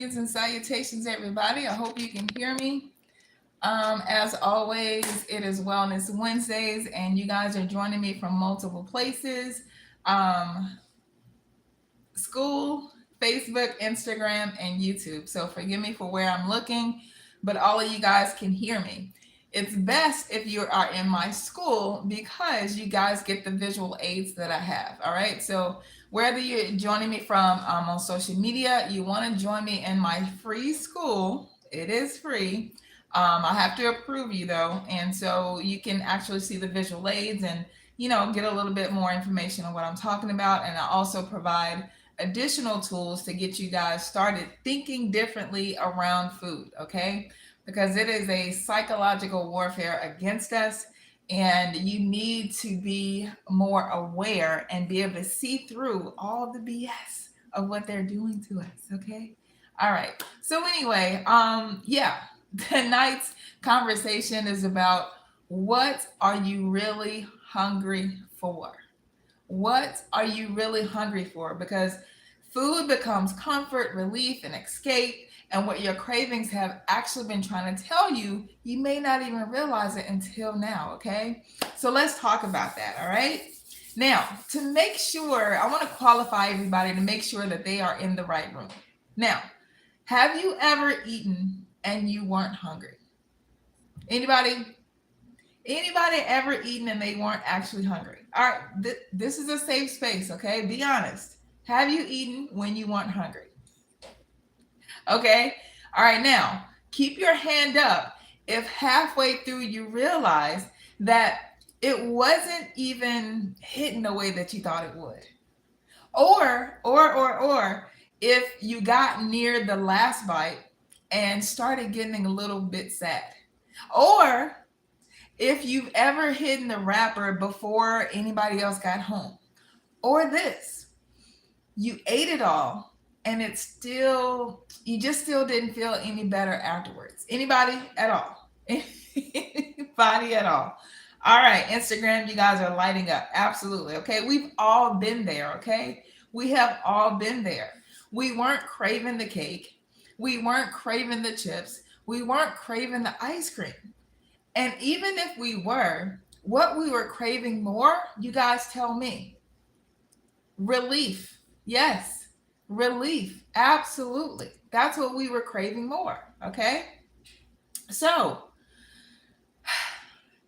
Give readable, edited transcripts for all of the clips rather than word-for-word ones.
And salutations, everybody. I hope you can hear me. As always, it is Wellness Wednesdays, and you guys are joining me from multiple places. Um, School, Facebook, Instagram, and YouTube. So forgive me for where I'm looking, but all of you guys can hear me. It's best if you are in my school because you guys get the visual aids that I have. All right. So whether you're joining me from on social media, you want to join me in my free school. It is free. I have to approve you though, and so you can actually see the visual aids and get a little bit more information on what I'm talking about. And I also provide additional tools to get you guys started thinking differently around food, okay? Because it is a psychological warfare against us, and you need to be more aware and be able to see through all the BS of what they're doing to us, okay? All right. So anyway, yeah, tonight's conversation is about what are you really hungry for? What are you really hungry for? Because food becomes comfort, relief, and escape. And what your cravings have actually been trying to tell you, you may not even realize it until now, okay? So let's talk about that, all right? Now, to make sure, I want to qualify everybody to make sure that they are in the right room. Now, have you ever eaten and you weren't hungry? Anybody? Anybody ever eaten and they weren't actually hungry? All right, this is a safe space, okay? Be honest. Have you eaten when you weren't hungry? Okay. All right, now keep your hand up if halfway through you realize that it wasn't even hitting the way that you thought it would. Or if you got near the last bite and started getting a little bit sad. Or if you've ever hidden the wrapper before anybody else got home. Or this, you ate it all and it's still, you just still didn't feel any better afterwards. Anybody at all? Anybody at all? All right, Instagram, you guys are lighting up. Absolutely. Okay, we've all been there. Okay, we have all been there. We weren't craving the cake, we weren't craving the chips, we weren't craving the ice cream. And even if we were, what we were craving more, you guys tell me. Relief. Yes, relief. Absolutely. That's what we were craving more. Okay. So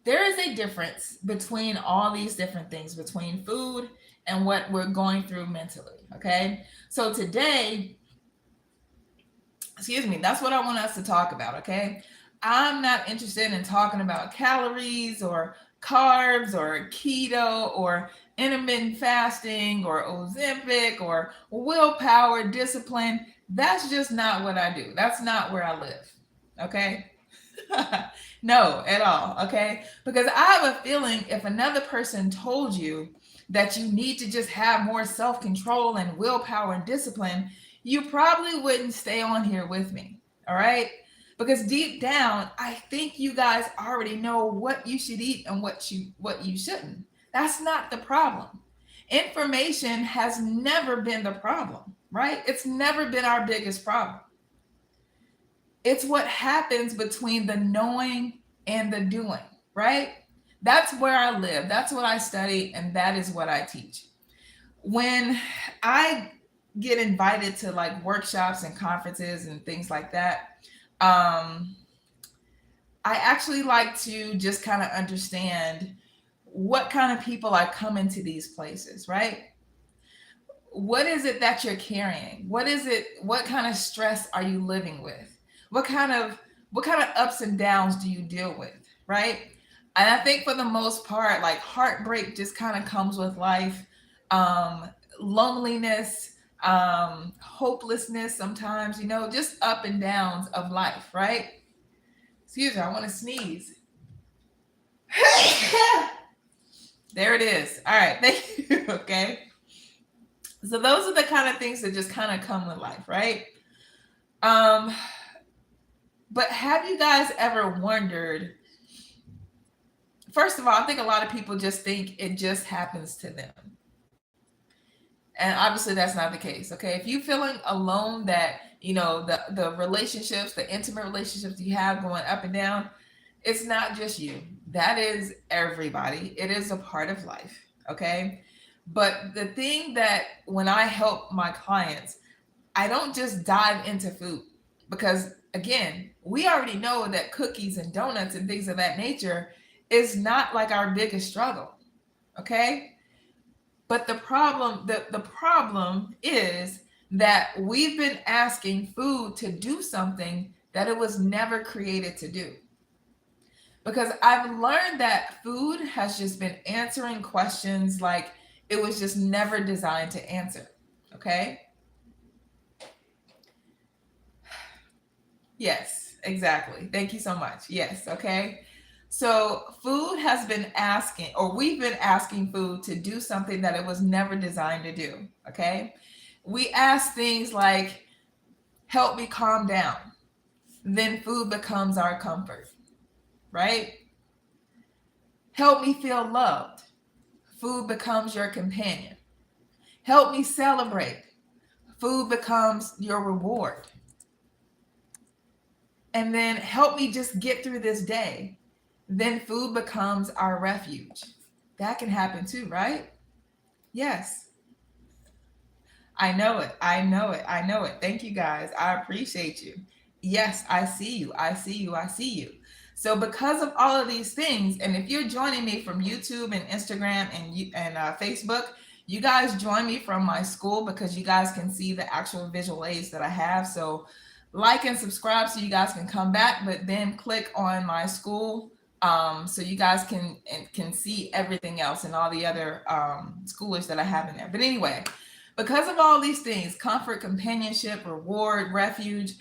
there is a difference between all these different things, between food and what we're going through mentally. Okay. So today, excuse me, that's what I want us to talk about. Okay. I'm not interested in talking about calories or carbs or keto or intermittent fasting or Ozempic or willpower, discipline. That's just not what I do. That's not where I live. Okay. No, at all. Okay. Because I have a feeling if another person told you that you need to just have more self control and willpower and discipline, you probably wouldn't stay on here with me. All right. Because deep down, I think you guys already know what you should eat and what you shouldn't. That's not the problem. Information has never been the problem, right? It's never been our biggest problem. It's what happens between the knowing and the doing, right? That's where I live. That's what I study, and that is what I teach. When I get invited to like workshops and conferences and things like that, um, I actually like to just kind of understand what kind of people are coming to these places, right? What is it that you're carrying? What is it? What kind of stress are you living with? What kind of ups and downs do you deal with, right? And I think for the most part, like heartbreak just kind of comes with life. Um, Loneliness, hopelessness sometimes, just up and downs of life, right? Excuse me, I want to sneeze. There it is. All right, thank you. Okay. So those are the kind of things that just kind of come with life, right? Um, but have you guys ever wondered? First of all, I think a lot of people just think it just happens to them. And obviously that's not the case. Okay. If you're feeling alone that the relationships, the intimate relationships you have going up and down. It's not just you. That is everybody. It is a part of life. Okay. But the thing that when I help my clients, I don't just dive into food because, again, we already know that cookies and donuts and things of that nature is not like our biggest struggle. Okay. But the problem is that we've been asking food to do something that it was never created to do. Because I've learned that food has just been answering questions like it was just never designed to answer. Okay? Yes, exactly. Thank you so much. Yes, okay. So, food has been asking, or we've been asking food to do something that it was never designed to do. Okay? We ask things like, help me calm down. Then food becomes our comfort, right? Help me feel loved. Food becomes your companion. Help me celebrate. Food becomes your reward. And then help me just get through this day. Then food becomes our refuge. That can happen too, right? Yes. I know it. I know it. I know it. Thank you guys. I appreciate you. Yes, I see you. I see you. I see you. So because of all of these things, and if you're joining me from YouTube and Instagram and Facebook, you guys join me from my Skool because you guys can see the actual visual aids that I have. So like and subscribe so you guys can come back, but then click on my Skool so you guys can see everything else and all the other schoolers that I have in there. But anyway, because of all these things, comfort, companionship, reward, refuge,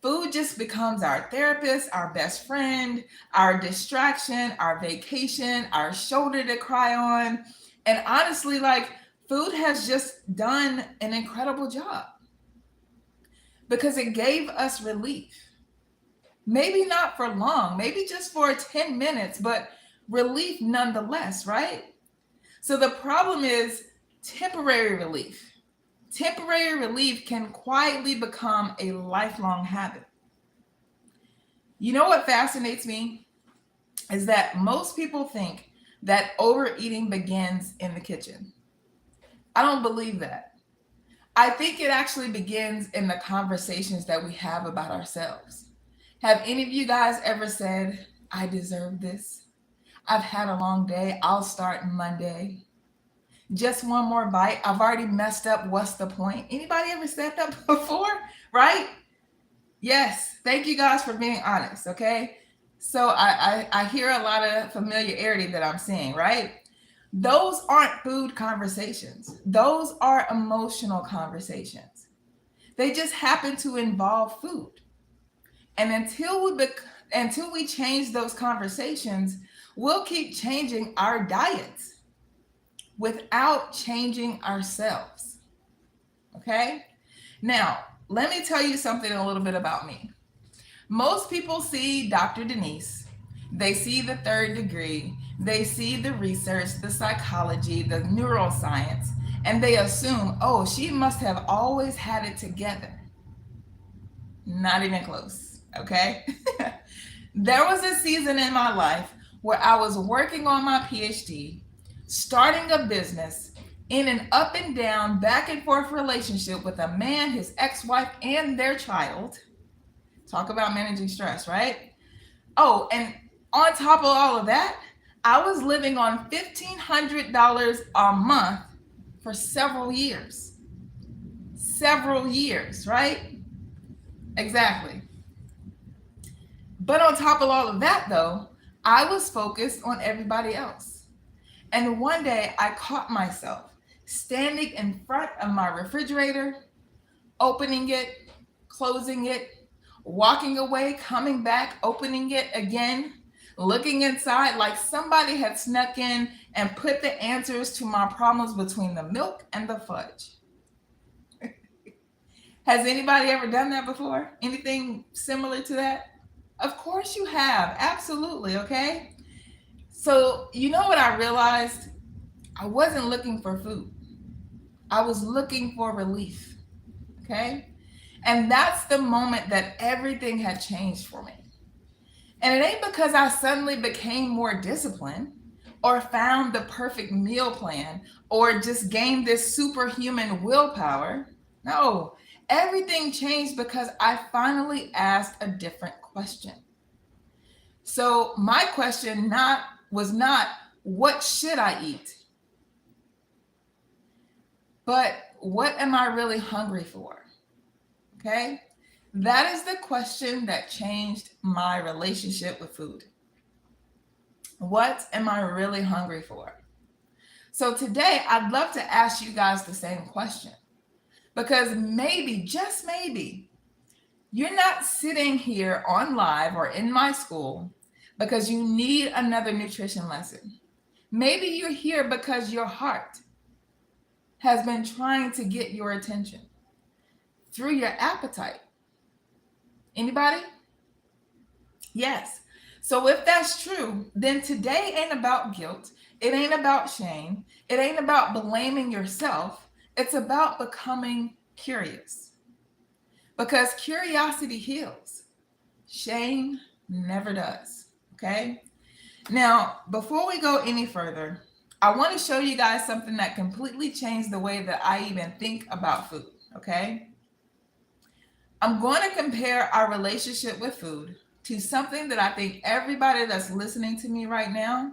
food just becomes our therapist, our best friend, our distraction, our vacation, our shoulder to cry on. And honestly, like food has just done an incredible job because it gave us relief. Maybe not for long, maybe just for 10 minutes, but relief nonetheless, right? So the problem is temporary relief. Temporary relief can quietly become a lifelong habit. You know what fascinates me is that most people think that overeating begins in the kitchen. I don't believe that. I think it actually begins in the conversations that we have about ourselves. Have any of you guys ever said, I deserve this? I've had a long day. I'll start Monday. Just one more bite. I've already messed up. What's the point? Anybody ever said that before? Right? Yes. Thank you guys for being honest. Okay. So I hear a lot of familiarity that I'm seeing, right? Those aren't food conversations. Those are emotional conversations. They just happen to involve food. And until we change those conversations, we'll keep changing our diets without changing ourselves. Okay? Now, let me tell you something a little bit about me. Most people see Dr. Denise, they see the third degree, they see the research, the psychology, the neuroscience, and they assume, oh, she must have always had it together. Not even close. Okay? There was a season in my life where I was working on my PhD, starting a business, in an up and down, back and forth relationship with a man, his ex-wife, and their child. Talk about managing stress, right? Oh, and on top of all of that, I was living on $1,500 a month for several years. Several years, right? Exactly. But on top of all of that, though, I was focused on everybody else. And one day I caught myself standing in front of my refrigerator, opening it, closing it, walking away, coming back, opening it again, looking inside like somebody had snuck in and put the answers to my problems between the milk and the fudge. Has anybody ever done that before? Anything similar to that? Of course you have. Absolutely. Okay. So, you know what I realized? I wasn't looking for food. I was looking for relief. Okay. And that's the moment that everything had changed for me. And it ain't because I suddenly became more disciplined or found the perfect meal plan or just gained this superhuman willpower. No, everything changed because I finally asked a different question. So my question was not what should I eat, but what am I really hungry for? Okay? That is the question that changed my relationship with food. What am I really hungry for? So today, I'd love to ask you guys the same question because maybe, just maybe, you're not sitting here on live or in my school because you need another nutrition lesson. Maybe you're here because your heart has been trying to get your attention through your appetite. Anybody? Yes. So if that's true, then today ain't about guilt. It ain't about shame. It ain't about blaming yourself. It's about becoming curious. Because curiosity heals. Shame never does. Okay? Now, before we go any further, I want to show you guys something that completely changed the way that I even think about food. Okay? I'm going to compare our relationship with food to something that I think everybody that's listening to me right now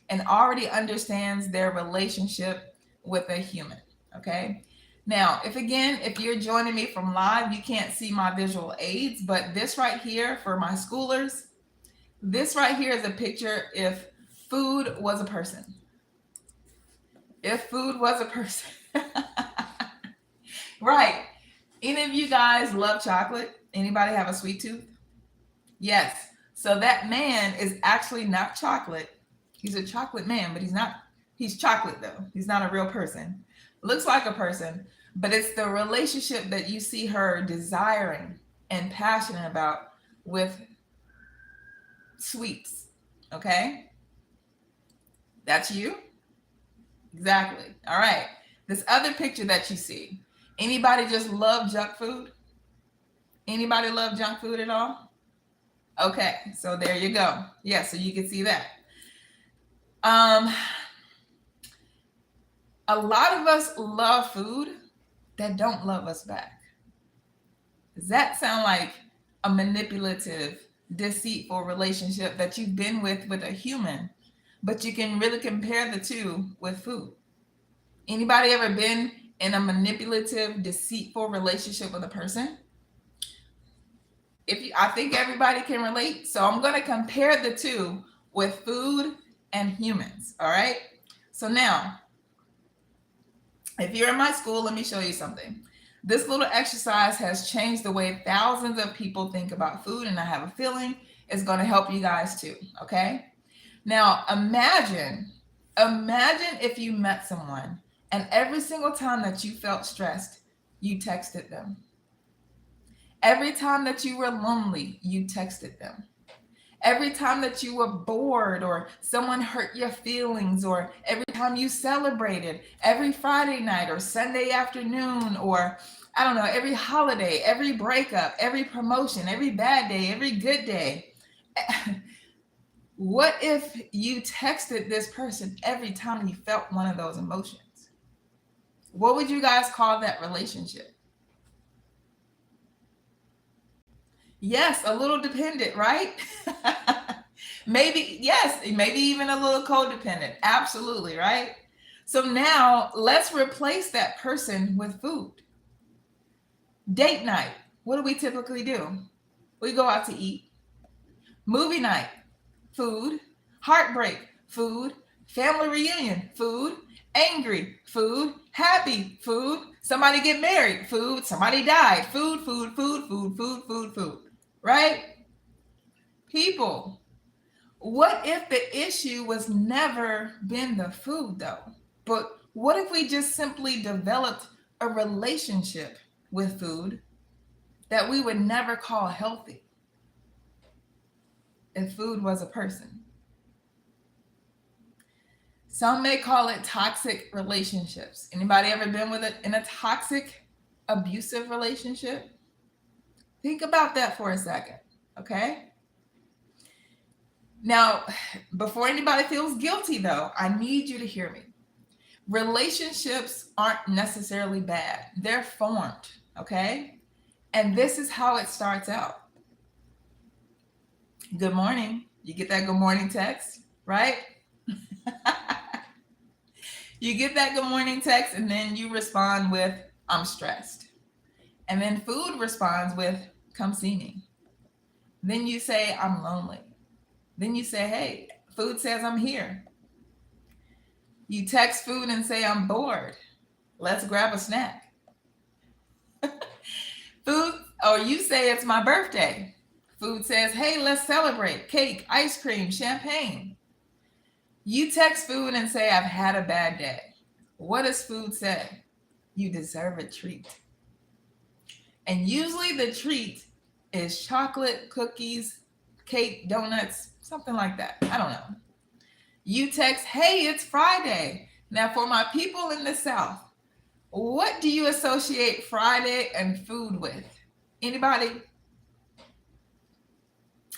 and already understands their relationship with a human. Okay. Now, if you're joining me from live, you can't see my visual aids, but this right here for my schoolers, this right here is a picture if food was a person. If food was a person. Right. Any of you guys love chocolate? Anybody have a sweet tooth? Yes. So that man is actually not chocolate. He's a chocolate man, but he's not, he's chocolate though. He's not a real person. Looks like a person, but it's the relationship that you see her desiring and passionate about with sweets. Okay? That's you? Exactly. All right. This other picture that you see, anybody just love junk food? Anybody love junk food at all? Okay, so there you go. Yeah, so you can see that. A lot of us love food that don't love us back. Does that sound like a manipulative, deceitful relationship that you've been with a human, but you can really compare the two with food? Anybody ever been in a manipulative, deceitful relationship with a person? I think everybody can relate. So I'm going to compare the two with food and humans. All right. So now, if you're in my school, let me show you something. This little exercise has changed the way thousands of people think about food, and I have a feeling it's going to help you guys too. Okay. Now imagine if you met someone and every single time that you felt stressed, you texted them. Every time that you were lonely, you texted them. Every time that you were bored or someone hurt your feelings, or every time you celebrated, every Friday night or Sunday afternoon, or I don't know, every holiday, every breakup, every promotion, every bad day, every good day. What if you texted this person every time you felt one of those emotions? What would you guys call that relationship? Yes, a little dependent, right? Maybe, yes, maybe even a little codependent. Absolutely, right? So now let's replace that person with food. Date night. What do we typically do? We go out to eat. Movie night, food. Heartbreak, food. Family reunion, food. Angry, food. Happy, food. Somebody get married, food. Somebody died, food, food, food, food, food, food, food. Right? People, what if the issue was never been the food though? But what if we just simply developed a relationship with food that we would never call healthy if food was a person? Some may call it toxic relationships. Anybody ever been in a toxic, abusive relationship? Think about that for a second, okay? Now, before anybody feels guilty, though, I need you to hear me. Relationships aren't necessarily bad, they're formed, okay? And this is how it starts out. Good morning. You get that good morning text, right? You get that good morning text, and then you respond with, I'm stressed. And then food responds with, come see me. Then you say, I'm lonely. Then you say, hey, food says I'm here. You text food and say, I'm bored. Let's grab a snack. Food, or you say it's my birthday. Food says, hey, let's celebrate. Cake, ice cream, champagne. You text food and say, I've had a bad day. What does food say? You deserve a treat. And usually the treat is chocolate, cookies, cake, donuts, something like that. I don't know. You text, hey, it's Friday. Now, for my people in the South, what do you associate Friday and food with? Anybody?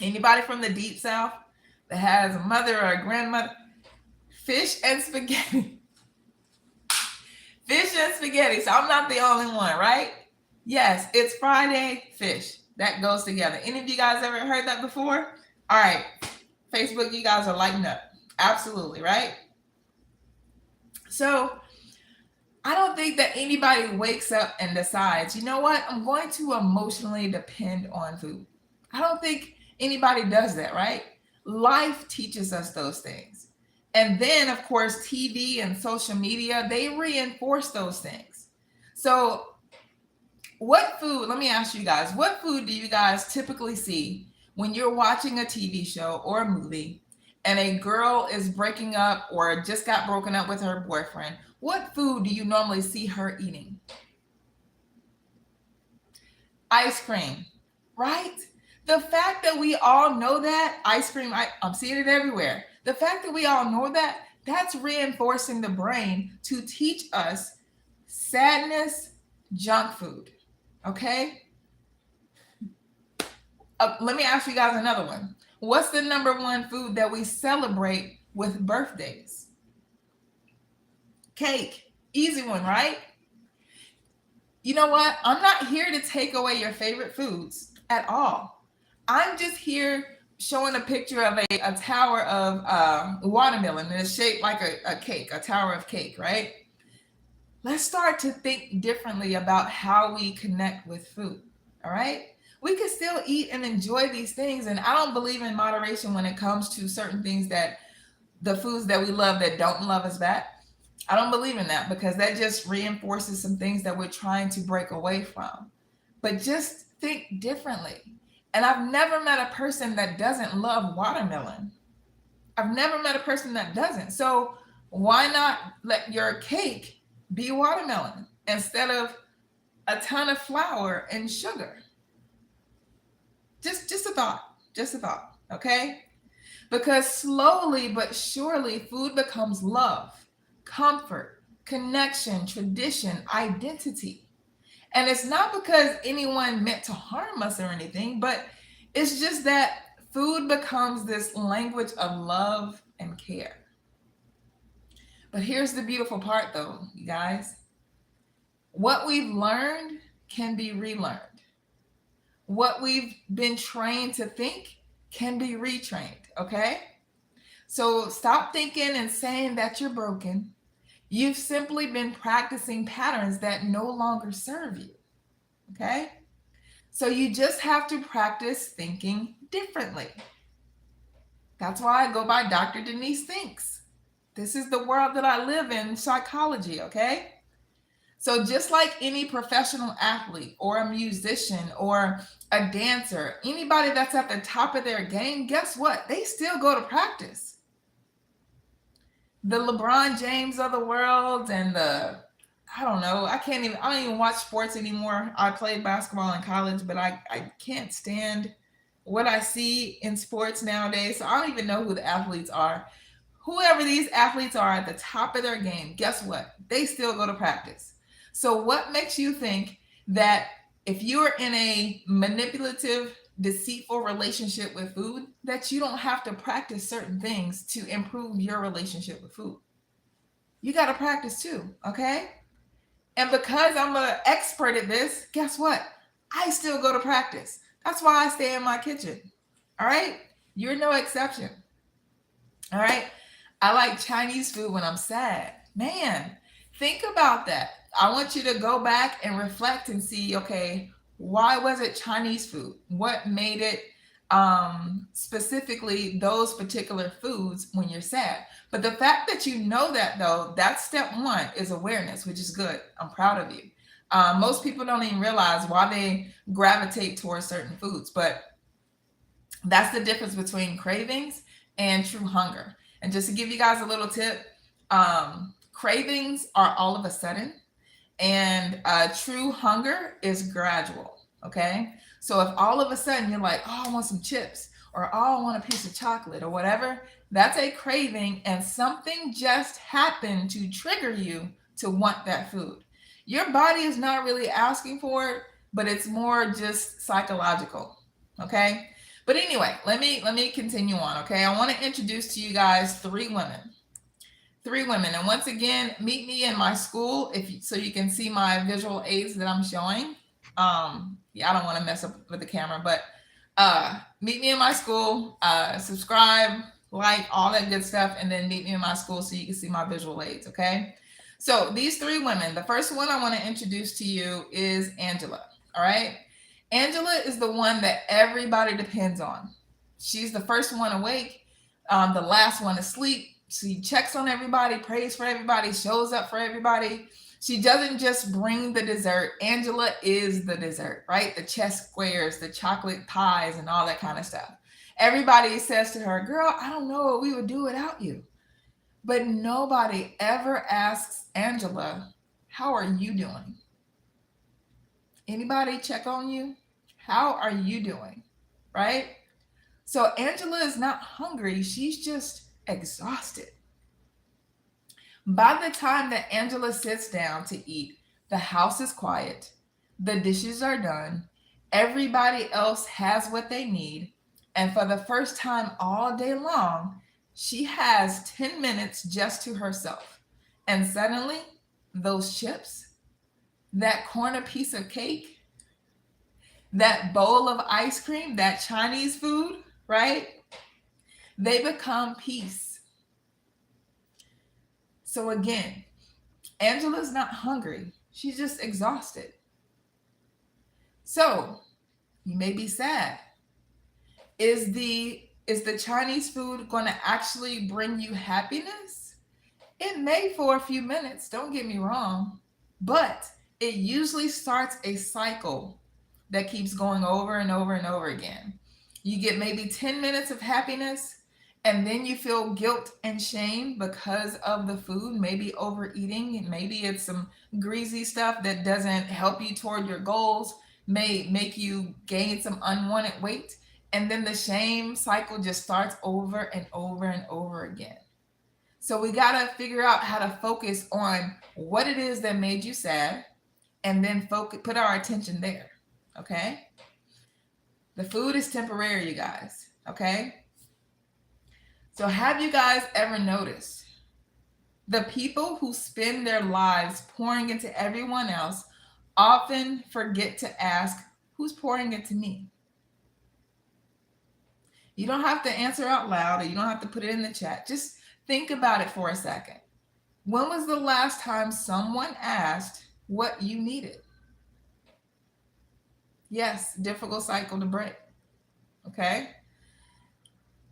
Anybody from the deep South that has a mother or a grandmother? Fish and spaghetti. Fish and spaghetti. So I'm not the only one, right? Yes, it's Friday, fish. That goes together. Any of you guys ever heard that before? All right. Facebook, you guys are lighting up. Absolutely, right? So I don't think that anybody wakes up and decides, you know what? I'm going to emotionally depend on food. I don't think anybody does that, right? Life teaches us those things. And then, of course, TV and social media, they reinforce those things. So what food, let me ask you guys, what food do you guys typically see when you're watching a TV show or a movie and a girl is breaking up or just got broken up with her boyfriend? What food do you normally see her eating? Ice cream, right? The fact that we all know that ice cream, I'm seeing it everywhere. The fact that we all know that, that's reinforcing the brain to teach us sadness, junk food. Okay? Let me ask you guys another one. What's the number one food that we celebrate with birthdays? Cake. Easy one, right? You know what? I'm not here to take away your favorite foods at all. I'm just here showing a picture of a tower of watermelon, and it's shaped like a cake, a tower of cake, right? Let's start to think differently about how we connect with food, all right? We can still eat and enjoy these things, and I don't believe in moderation when it comes to certain things, that the foods that we love that don't love us back. I don't believe in that, because that just reinforces some things that we're trying to break away from. But just think differently. And I've never met a person that doesn't love watermelon. I've never met a person that doesn't. So why not let your cake be watermelon instead of a ton of flour and sugar? Just a thought, okay? Because slowly but surely food becomes love, comfort, connection, tradition, identity. And it's not because anyone meant to harm us or anything, but it's just that food becomes this language of love and care. But here's the beautiful part, though, you guys. What we've learned can be relearned. What we've been trained to think can be retrained, okay? So stop thinking and saying that you're broken. You've simply been practicing patterns that no longer serve you, okay? So you just have to practice thinking differently. That's why I go by Dr. Denise Thinks. This is the world that I live in, psychology, okay? So just like any professional athlete or a musician or a dancer, anybody that's at the top of their game, guess what? They still go to practice. The LeBron James of the world and I don't even watch sports anymore. I played basketball in college, but I can't stand what I see in sports nowadays. So I don't even know who the athletes are. Whoever these athletes are at the top of their game, guess what? They still go to practice. So what makes you think that if you're in a manipulative, deceitful relationship with food, that you don't have to practice certain things to improve your relationship with food. You got to practice too, okay? And because I'm an expert at this, guess what? I still go to practice. That's why I stay in my kitchen. All right? You're no exception. All right? I like Chinese food when I'm sad. Man, think about that. I want you to go back and reflect and see, okay, why was it Chinese food? What made it specifically those particular foods when you're sad? But the fact that you know that, though, that's step one, is awareness, which is good. I'm proud of you. Most people don't even realize why they gravitate towards certain foods, but that's the difference between cravings and true hunger. And just to give you guys a little tip, cravings are all of a sudden, and true hunger is gradual. Okay. So if all of a sudden you're like, oh, I want some chips, or oh, I want a piece of chocolate, or whatever, that's a craving, and something just happened to trigger you to want that food. Your body is not really asking for it, but it's more just psychological. Okay. But anyway, let me continue on. Okay. I want to introduce to you guys three women. And once again, meet me in my school so you can see my visual aids that I'm showing. Yeah, I don't want to mess up with the camera, but meet me in my school, subscribe, like, all that good stuff, and then meet me in my school so you can see my visual aids. Okay. So these three women, the first one I want to introduce to you is Angela. All right. Angela is the one that everybody depends on. She's the first one awake, the last one asleep. She checks on everybody, prays for everybody, shows up for everybody. She doesn't just bring the dessert. Angela is the dessert, right? The chess squares, the chocolate pies, and all that kind of stuff. Everybody says to her, girl, I don't know what we would do without you. But nobody ever asks Angela, how are you doing? Anybody check on you? How are you doing? Right? So Angela is not hungry. She's just exhausted. By the time that Angela sits down to eat, the house is quiet, the dishes are done, everybody else has what they need, and for the first time all day long, she has 10 minutes just to herself. And suddenly, those chips, that corner piece of cake, that bowl of ice cream, that Chinese food, right? They become peace. So again, Angela's not hungry. She's just exhausted. So you may be sad. Is the Chinese food going to actually bring you happiness? It may for a few minutes, don't get me wrong, but it usually starts a cycle that keeps going over and over and over again. You get maybe 10 minutes of happiness, and then you feel guilt and shame because of the food, maybe overeating, maybe it's some greasy stuff that doesn't help you toward your goals, may make you gain some unwanted weight, and then the shame cycle just starts over and over and over again. So we got to figure out how to focus on what it is that made you sad, and then put our attention there. Okay? The food is temporary, you guys. Okay? So have you guys ever noticed the people who spend their lives pouring into everyone else often forget to ask, who's pouring into me? You don't have to answer out loud, or you don't have to put it in the chat. Just think about it for a second. When was the last time someone asked what you needed? Yes, difficult cycle to break. Okay?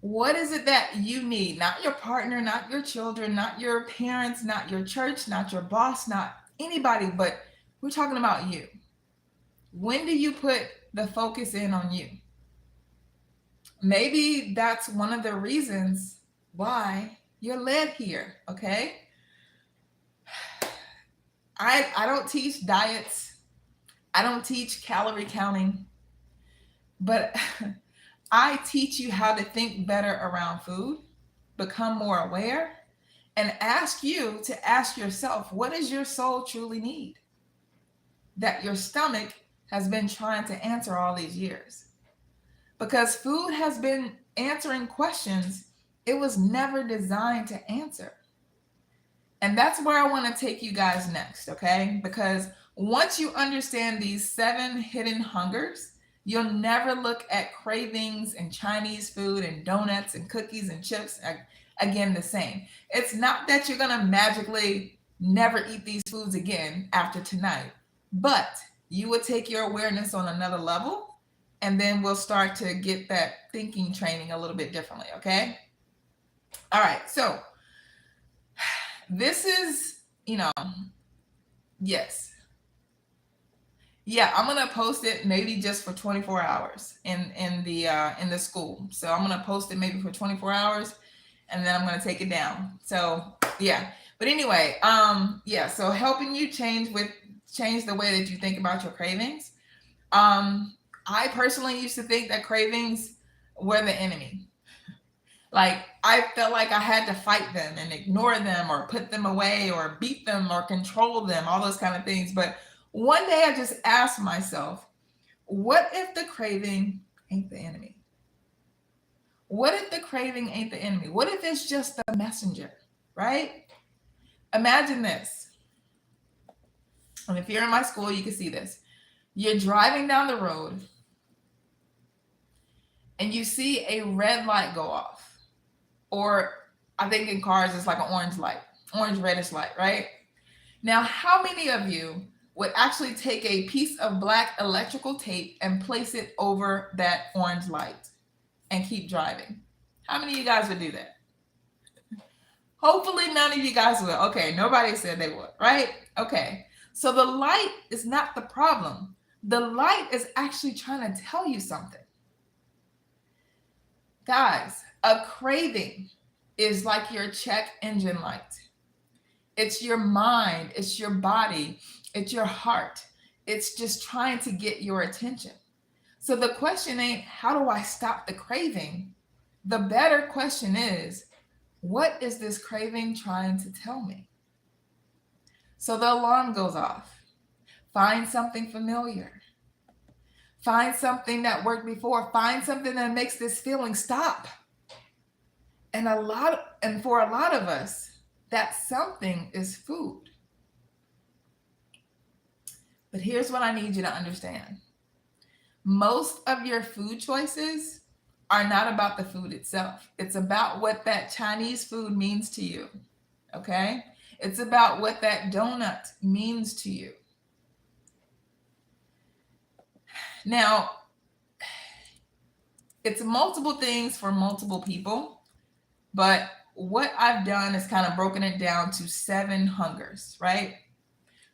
What is it that you need? Not your partner, not your children, not your parents, not your church, not your boss, not anybody, but we're talking about you. When do you put the focus in on you? Maybe that's one of the reasons why you're led here, okay? I don't teach diets. I don't teach calorie counting, but I teach you how to think better around food, become more aware, and ask you to ask yourself, what does your soul truly need that your stomach has been trying to answer all these years. Because food has been answering questions it was never designed to answer. And that's where I want to take you guys next, okay? Because once you understand these 7 hidden hungers, you'll never look at cravings and Chinese food and donuts and cookies and chips again the same. It's not that you're going to magically never eat these foods again after tonight, but you will take your awareness on another level, and then we'll start to get that thinking training a little bit differently, okay? All right, so this is, yes. Yeah, I'm gonna post it maybe just for 24 hours in the school. So I'm gonna post it maybe for 24 hours, and then I'm gonna take it down. So yeah. But anyway, yeah. So helping you change the way that you think about your cravings. I personally used to think that cravings were the enemy. Like I felt like I had to fight them and ignore them or put them away or beat them or control them, all those kind of things. But one day I just asked myself, what if the craving ain't the enemy? What if the craving ain't the enemy? What if it's just the messenger, right? Imagine this. And if you're in my school, you can see this. You're driving down the road and you see a red light go off. Or I think in cars, it's like an orange light, orange reddish light, right? Now, how many of you would actually take a piece of black electrical tape and place it over that orange light and keep driving? How many of you guys would do that? Hopefully none of you guys will. Okay, nobody said they would, right? Okay, so the light is not the problem. The light is actually trying to tell you something. Guys, a craving is like your check engine light. It's your mind, it's your body, it's your heart. It's just trying to get your attention. So the question ain't, how do I stop the craving? The better question is, what is this craving trying to tell me? So the alarm goes off. Find something familiar. Find something that worked before. Find something that makes this feeling stop. And for a lot of us, that something is food. But here's what I need you to understand. Most of your food choices are not about the food itself. It's about what that Chinese food means to you. Okay? It's about what that donut means to you. Now, it's multiple things for multiple people, but what I've done is kind of broken it down to 7 hungers, right?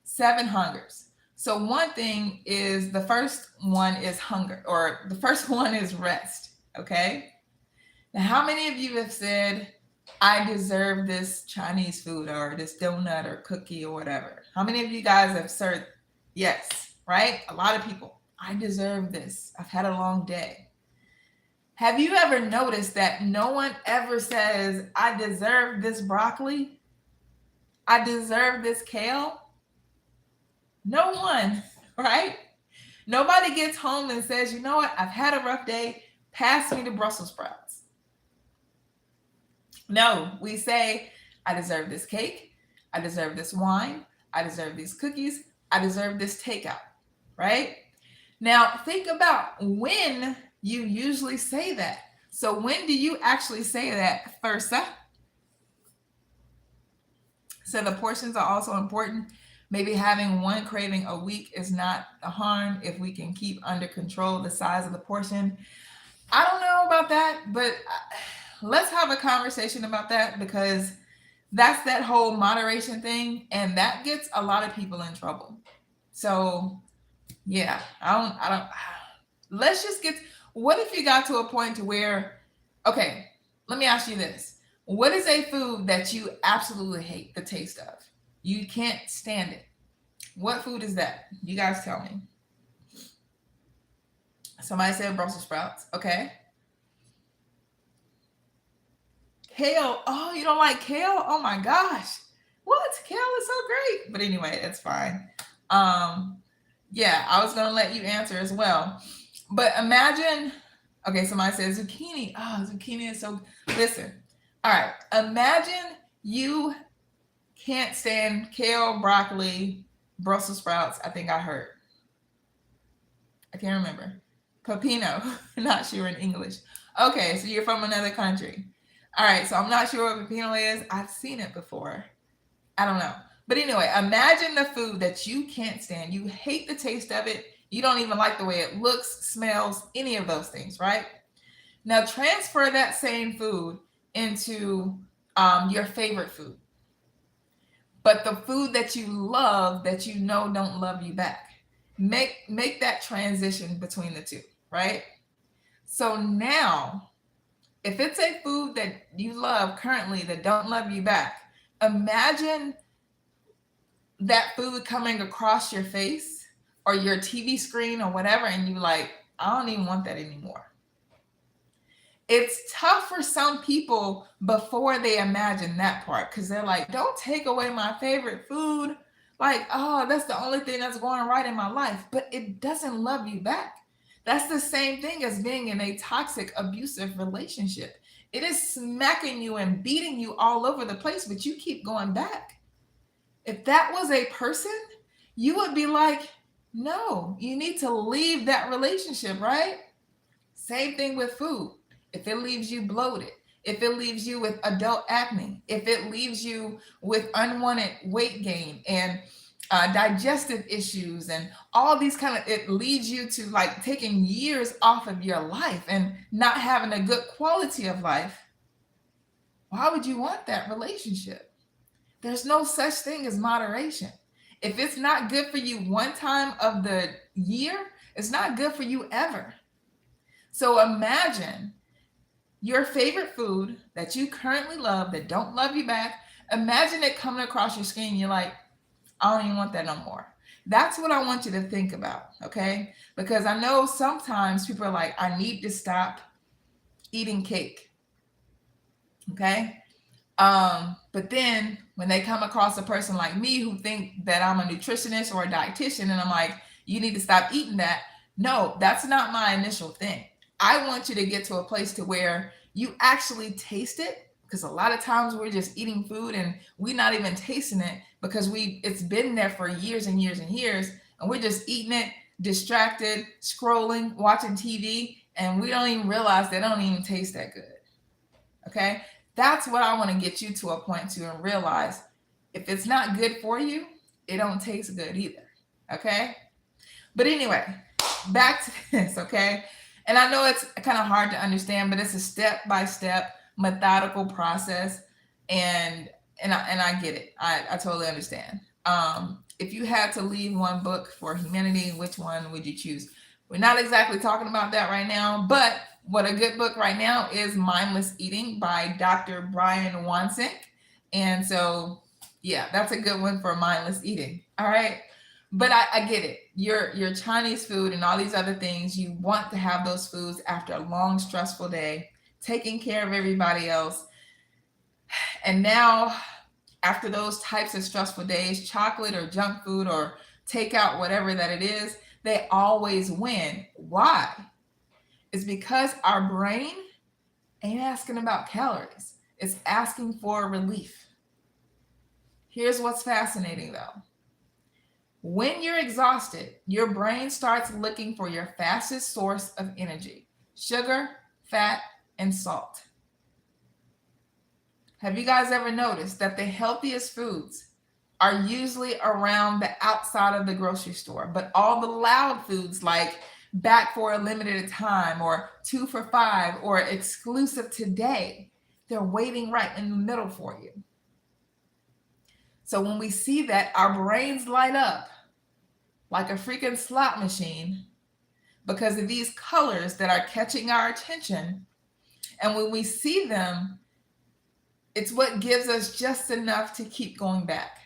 7 hungers. So one thing is, the first one is hunger, or the first one is rest, okay? Now, how many of you have said, I deserve this Chinese food or this donut or cookie or whatever? How many of you guys have said yes, right? A lot of people. I deserve this. I've had a long day. Have you ever noticed that no one ever says, I deserve this broccoli? I deserve this kale? No one, right? Nobody gets home and says, you know what? I've had a rough day. Pass me the Brussels sprouts. No, we say, I deserve this cake. I deserve this wine. I deserve these cookies. I deserve this takeout, right? Now, think about when you usually say that. So when do you actually say that, Thursa? So the portions are also important. Maybe having one craving a week is not a harm if we can keep under control the size of the portion. I don't know about that, but let's have a conversation about that, because that's that whole moderation thing, and that gets a lot of people in trouble. So yeah, I don't, let's just get, what if you got to a point to where, okay, let me ask you this. What is a food that you absolutely hate the taste of? You can't stand it. What food is that? You guys tell me. Somebody said Brussels sprouts. Okay. Kale. Oh, you don't like kale? Oh my gosh. What? Kale is so great. But anyway, it's fine. Yeah, I was gonna let you answer as well. But imagine, okay, somebody says zucchini. Oh, zucchini is so. Listen, all right. Imagine you can't stand kale, broccoli, Brussels sprouts. I think I heard. I can't remember. Pepino. Not sure in English. Okay, so you're from another country. All right, so I'm not sure what pepino is. I've seen it before. I don't know. But anyway, imagine the food that you can't stand. You hate the taste of it. You don't even like the way it looks, smells, any of those things, right? Now transfer that same food into your favorite food, but the food that you love that you know don't love you back. Make that transition between the two, right? So now, if it's a food that you love currently that don't love you back, imagine that food coming across your face or your TV screen or whatever, and you like, I don't even want that anymore. It's tough for some people before they imagine that part because they're like, don't take away my favorite food. Like, oh, that's the only thing that's going right in my life. But it doesn't love you back. That's the same thing as being in a toxic, abusive relationship. It is smacking you and beating you all over the place, but you keep going back. If that was a person, you would be like, no, you need to leave that relationship, right? Same thing with food. If it leaves you bloated, if it leaves you with adult acne, if it leaves you with unwanted weight gain and digestive issues and all these kind of, it leads you to like taking years off of your life and not having a good quality of life. Why would you want that relationship? There's no such thing as moderation. If it's not good for you one time of the year, it's not good for you ever. So imagine your favorite food that you currently love that don't love you back. Imagine it coming across your screen. You're like, I don't even want that no more. That's what I want you to think about, okay? Because I know sometimes people are like, I need to stop eating cake, okay? But then when they come across a person like me who think that I'm a nutritionist or a dietitian, and I'm like, you need to stop eating that. No, that's not my initial thing. I want you to get to a place to where you actually taste it, because a lot of times we're just eating food and we're not even tasting it because it's been there for years and years and years, and we're just eating it, distracted, scrolling, watching TV, and we don't even realize they don't even taste that good. Okay? That's what I want to get you to a point to and realize if it's not good for you, it don't taste good either. Okay? But anyway, back to this, okay? And I know it's kind of hard to understand, but it's a step-by-step methodical process. And I get it. I totally understand. If you had to leave one book for humanity, which one would you choose? We're not exactly talking about that right now, but what a good book right now is Mindless Eating by Dr. Brian Wansink. And so, yeah, that's a good one for mindless eating. All right. But I get it. Your Chinese food and all these other things, you want to have those foods after a long, stressful day, taking care of everybody else. And now, after those types of stressful days, chocolate or junk food or takeout, whatever that it is, they always win. Why? It's because our brain ain't asking about calories. It's asking for relief. Here's what's fascinating though. When you're exhausted, your brain starts looking for your fastest source of energy: sugar, fat, and salt. Have you guys ever noticed that the healthiest foods are usually around the outside of the grocery store, but all the loud foods like back for a limited time or 2 for $5 or exclusive today, they're waiting right in the middle for you. So when we see that, our brains light up like a freaking slot machine because of these colors that are catching our attention. And when we see them, it's what gives us just enough to keep going back.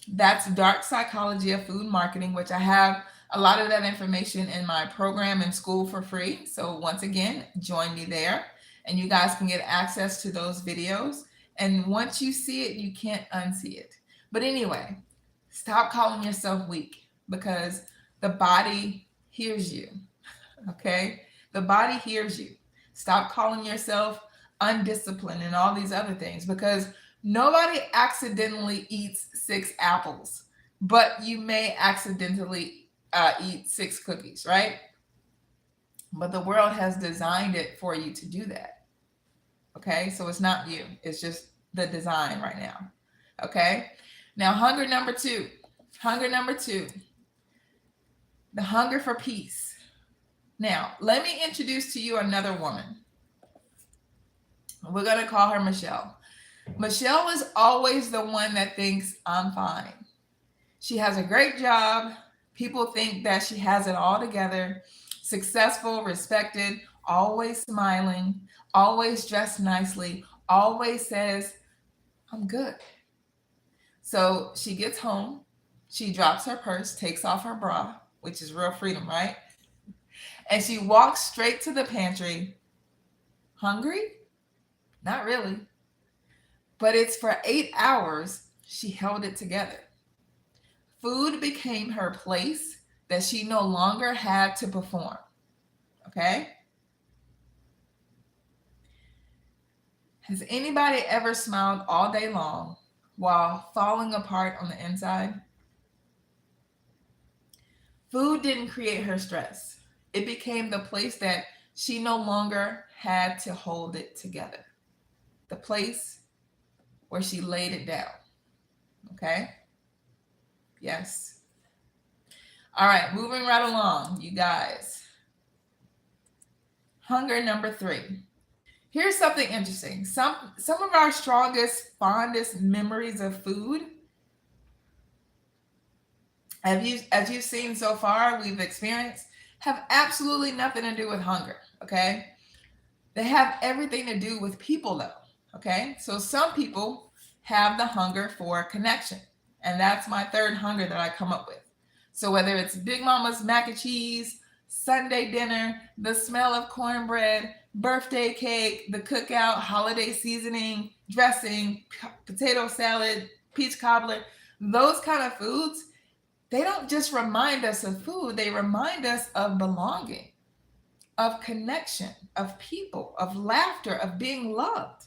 That's dark psychology of food marketing, which I have a lot of that information in my program in Skool for free. So once again, join me there and you guys can get access to those videos. And once you see it, you can't unsee it. But anyway, stop calling yourself weak, because The body hears you, okay? The body hears you. Stop calling yourself undisciplined and all these other things, because nobody accidentally eats 6 apples, but you may accidentally eat 6 cookies, right? But the world has designed it for you to do that. Okay, so it's not you, it's just the design right now. Okay, now hunger number two. Hunger number two, the hunger for peace. Now, let me introduce to you another woman. We're going to call her Michelle. Michelle is always the one that thinks, I'm fine. She has a great job. People think that she has it all together. Successful, respected, always smiling, always dressed nicely, always says, I'm good. So she gets home, she drops her purse, takes off her bra, which is real freedom, right? And she walks straight to the pantry. Hungry? Not really. But it's for 8 hours she held it together. Food became her place that she no longer had to perform. Okay? Has anybody ever smiled all day long while falling apart on the inside? Food didn't create her stress. It became the place that she no longer had to hold it together. The place where she laid it down. Okay? Yes. All right, moving right along, you guys. Hunger number 3. Here's something interesting. Some of our strongest, fondest memories of food, as you've seen so far, we've experienced, have absolutely nothing to do with hunger, okay? They have everything to do with people though, okay? So some people have the hunger for connection, and that's my third hunger that I come up with. So whether it's Big Mama's mac and cheese, Sunday dinner, the smell of cornbread, birthday cake, the cookout, holiday seasoning, dressing, potato salad, peach cobbler, those kind of foods, they don't just remind us of food, they remind us of belonging, of connection, of people, of laughter, of being loved.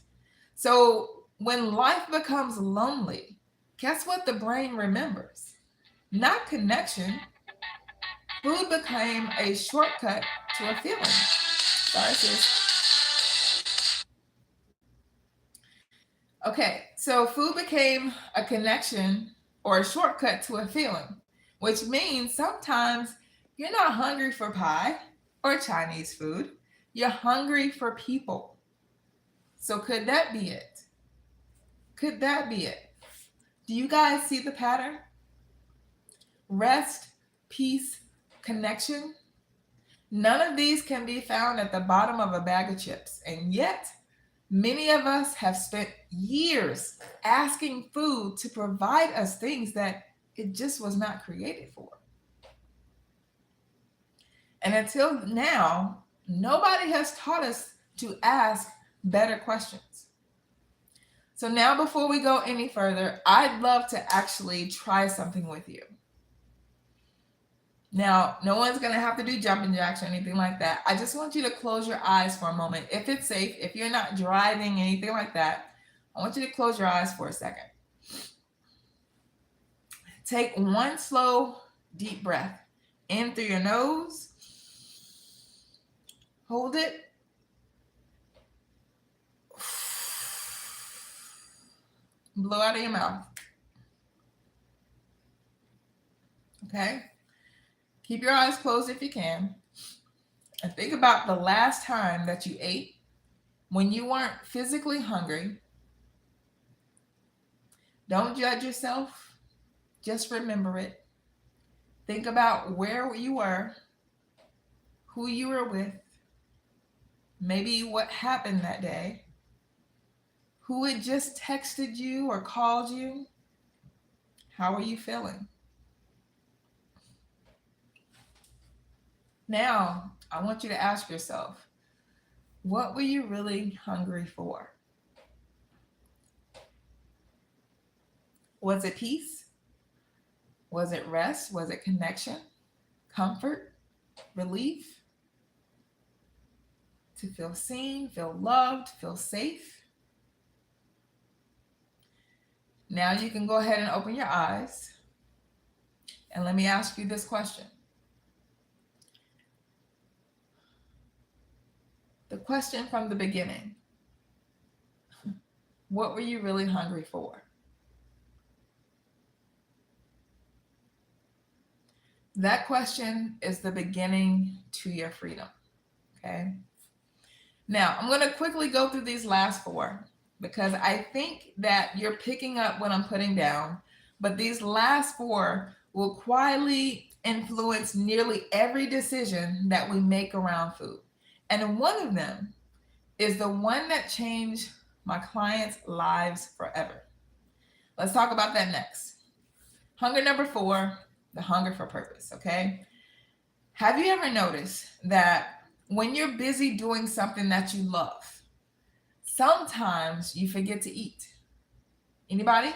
So when life becomes lonely, guess what the brain remembers? Not connection. Food became a shortcut to a feeling. Sorry, sis. Okay, so food became a connection or a shortcut to a feeling, which means sometimes you're not hungry for pie or Chinese food. You're hungry for people. So could that be it? Could that be it? Do you guys see the pattern? Rest, peace, connection. None of these can be found at the bottom of a bag of chips. And yet, many of us have spent years asking food to provide us things that it just was not created for. And until now, nobody has taught us to ask better questions. So now, before we go any further, I'd love to actually try something with you. Now, no one's going to have to do jumping jacks or anything like that. I just want you to close your eyes for a moment. If it's safe, if you're not driving, anything like that, I want you to close your eyes for a second. Take one slow, deep breath in through your nose. Hold it. Blow out of your mouth. Okay? Keep your eyes closed if you can. And think about the last time that you ate when you weren't physically hungry. Don't judge yourself. Just remember it. Think about where you were, who you were with, maybe what happened that day, who had just texted you or called you. How are you feeling? Now, I want you to ask yourself, what were you really hungry for? Was it peace? Was it rest? Was it connection? comfort, relief, to feel seen, feel loved, feel safe. Now you can go ahead and open your eyes and let me ask you this question. The question from the beginning. What were you really hungry for? That question is the beginning to your freedom. Okay. Now, I'm going to quickly go through these last four because I think that you're picking up what I'm putting down, but these last four will quietly influence nearly every decision that we make around food. And one of them is the one that changed my clients' lives forever. Let's talk about that next. Hunger number four, the hunger for purpose, okay? Have you ever noticed that when you're busy doing something that you love, sometimes you forget to eat? Anybody?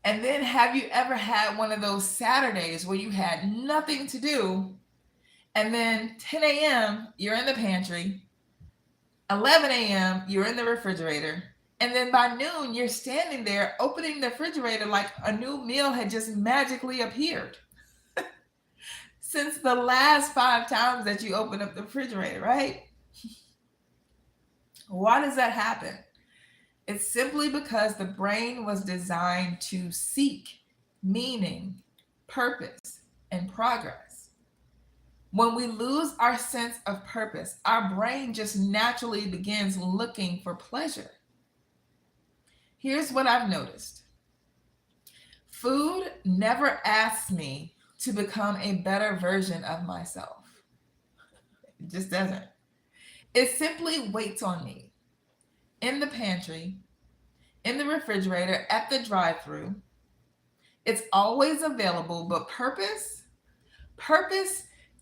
And then have you ever had one of those Saturdays where you had nothing to do and then 10 a.m. you're in the pantry, 11 a.m. you're in the refrigerator, and then by noon you're standing there opening the refrigerator like a new meal had just magically appeared since the last 5 times that you opened up the refrigerator, right? Why does that happen? It's simply because the brain was designed to seek meaning, purpose, and progress. When we lose our sense of purpose, our brain just naturally begins looking for pleasure. Here's what I've noticed. Food never asks me to become a better version of myself. It just doesn't. It simply waits on me in the pantry, in the refrigerator, at the drive-thru. It's always available, but purpose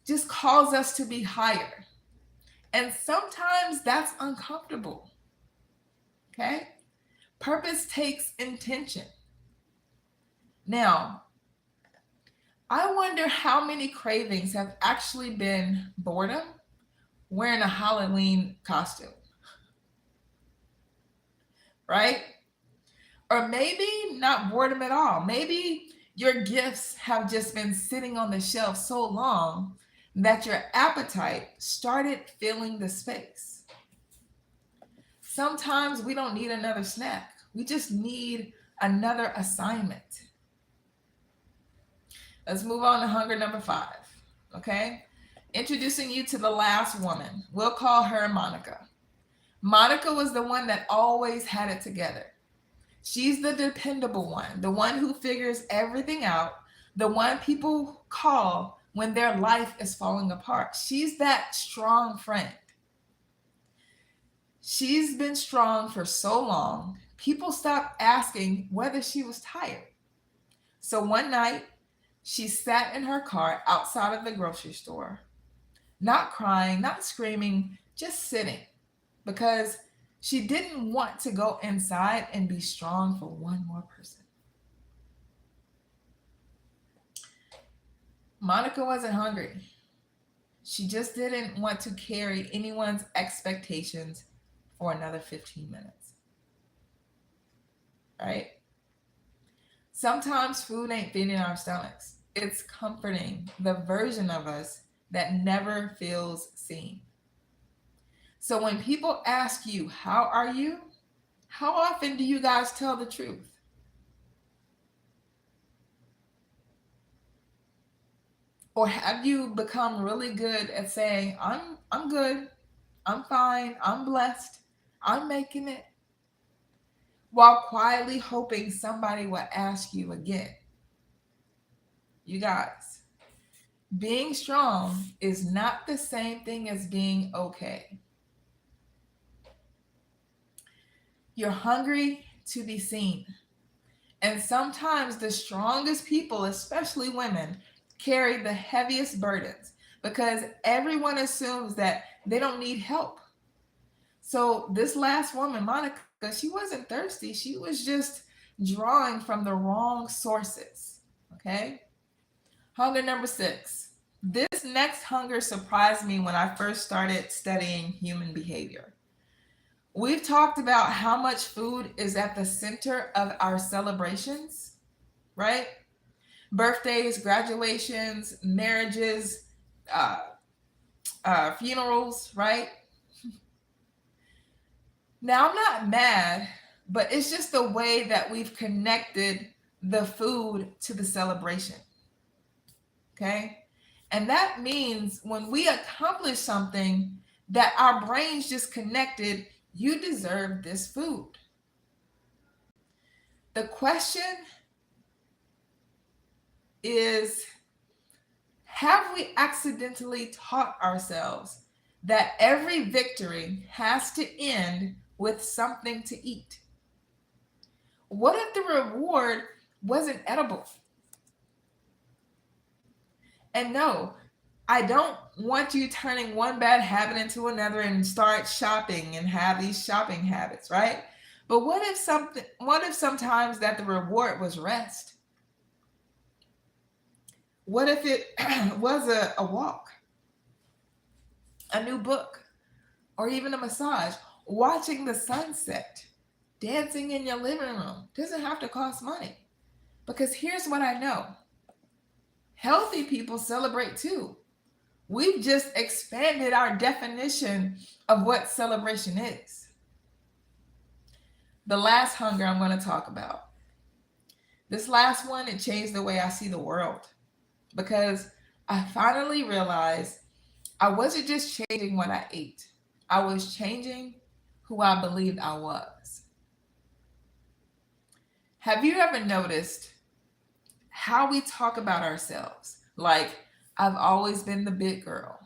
just calls us to be higher. And sometimes that's uncomfortable. Okay? Purpose takes intention. Now, I wonder how many cravings have actually been boredom wearing a Halloween costume, right? Or maybe not boredom at all. Maybe your gifts have just been sitting on the shelf so long that your appetite started filling the space. Sometimes we don't need another snack. We just need another assignment. Let's move on to hunger number 5, okay? Introducing you to the last woman. We'll call her Monica. Monica was the one that always had it together. She's the dependable one, the one who figures everything out, the one people call when their life is falling apart. She's that strong friend. She's been strong for so long, people stopped asking whether she was tired. So one night, she sat in her car outside of the grocery store, not crying, not screaming, just sitting, because she didn't want to go inside and be strong for one more person. Monica wasn't hungry. She just didn't want to carry anyone's expectations for another 15 minutes. Right? Sometimes food ain't feeding our stomachs. It's comforting the version of us that never feels seen. So when people ask you, how are you? How often do you guys tell the truth? Or have you become really good at saying, I'm good, I'm fine, I'm blessed, I'm making it, while quietly hoping somebody will ask you again? You guys, being strong is not the same thing as being okay. You're hungry to be seen. And sometimes the strongest people, especially women, carry the heaviest burdens because everyone assumes that they don't need help. So this last woman, Monica, she wasn't thirsty. She was just drawing from the wrong sources. Okay? Hunger number 6. This next hunger surprised me when I first started studying human behavior. We've talked about how much food is at the center of our celebrations, right? Birthdays, graduations, marriages, uh, funerals, right? Now, I'm not mad, but it's just the way that we've connected the food to the celebration, okay? And that means when we accomplish something that our brains just connected, you deserve this food. The question is, have we accidentally taught ourselves that every victory has to end with something to eat? What if the reward wasn't edible? And no, I don't want you turning one bad habit into another and start shopping and have these shopping habits, right? But what if sometimes that the reward was rest? What if it was a walk, a new book, or even a massage? Watching the sunset, dancing in your living room doesn't have to cost money. Because here's what I know: healthy people celebrate too. We've just expanded our definition of what celebration is. The last hunger I'm going to talk about. This last one, it changed the way I see the world because I finally realized I wasn't just changing what I ate, I was changing who I believed I was. Have you ever noticed how we talk about ourselves? Like, I've always been the big girl.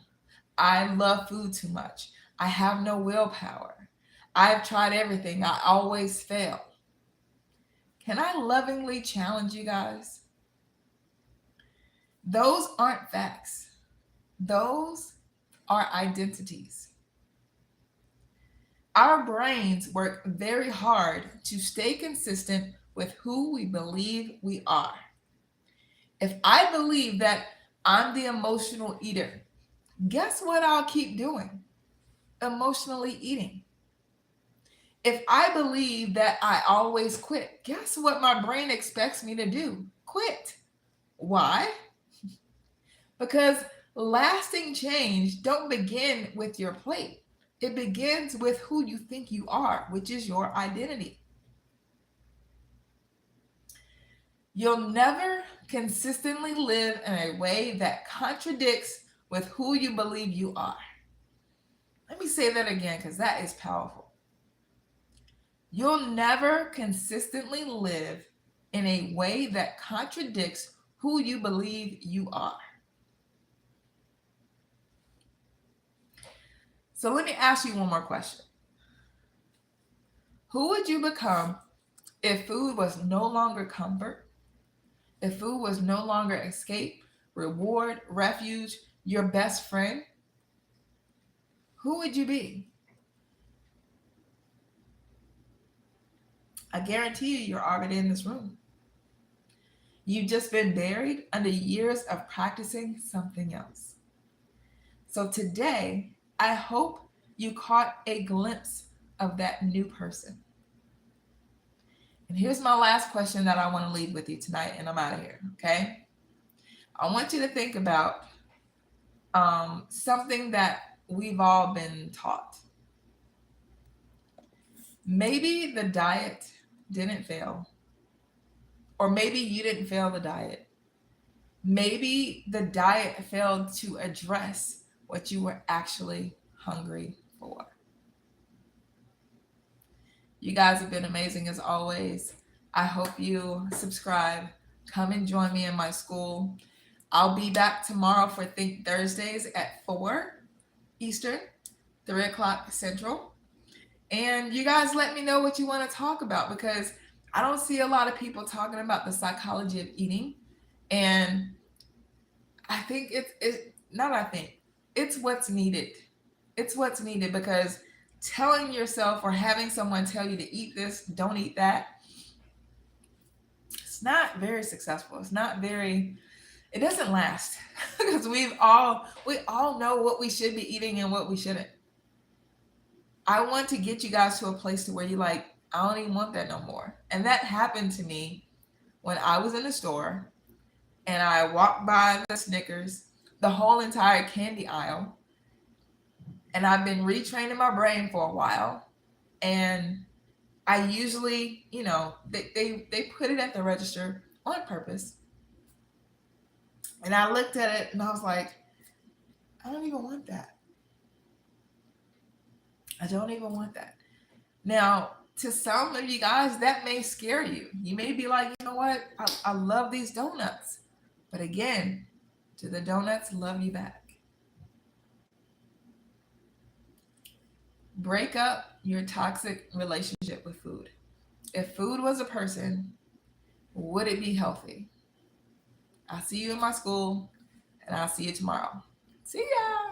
I love food too much. I have no willpower. I've tried everything. I always fail. Can I lovingly challenge you guys? Those aren't facts. Those are identities. Our brains work very hard to stay consistent with who we believe we are. If I believe that I'm the emotional eater, guess what I'll keep doing? Emotionally eating. If I believe that I always quit, guess what my brain expects me to do? Quit. Why? Because lasting change don't begin with your plate. It begins with who you think you are, which is your identity. You'll never consistently live in a way that contradicts with who you believe you are. Let me say that again because that is powerful. You'll never consistently live in a way that contradicts who you believe you are. So let me ask you one more question. Who would you become if food was no longer comfort? If food was no longer escape, reward, refuge, your best friend? Who would you be? I guarantee you, you're already in this room. You've just been buried under years of practicing something else. So today, I hope you caught a glimpse of that new person. And here's my last question that I want to leave with you tonight, and I'm out of here, okay? I want you to think about something that we've all been taught. Maybe the diet didn't fail, or maybe you didn't fail the diet. Maybe the diet failed to address what you were actually hungry for. You guys have been amazing as always. I hope you subscribe. Come and join me in my school. I'll be back tomorrow for Think Thursdays at 4 Eastern, 3 o'clock Central. And you guys let me know what you want to talk about because I don't see a lot of people talking about the psychology of eating. And I think it's what's needed. It's what's needed because telling yourself or having someone tell you to eat this, don't eat that, it's not very successful. It's not very It doesn't last because we all know what we should be eating and what we shouldn't. I want to get you guys to a place to where you like, I don't even want that no more. And that happened to me when I was in the store and I walked by the Snickers, the whole entire candy aisle, and I've been retraining my brain for a while. And I usually, they put it at the register on purpose. And I looked at it and I was like, I don't even want that. I don't even want that. Now, to some of you guys, that may scare you. You may be like, you know what? I love these donuts. But again, do the donuts love you back? Break up your toxic relationship with food. If food was a person, would it be healthy? I'll see you in my school, and I'll see you tomorrow. See ya.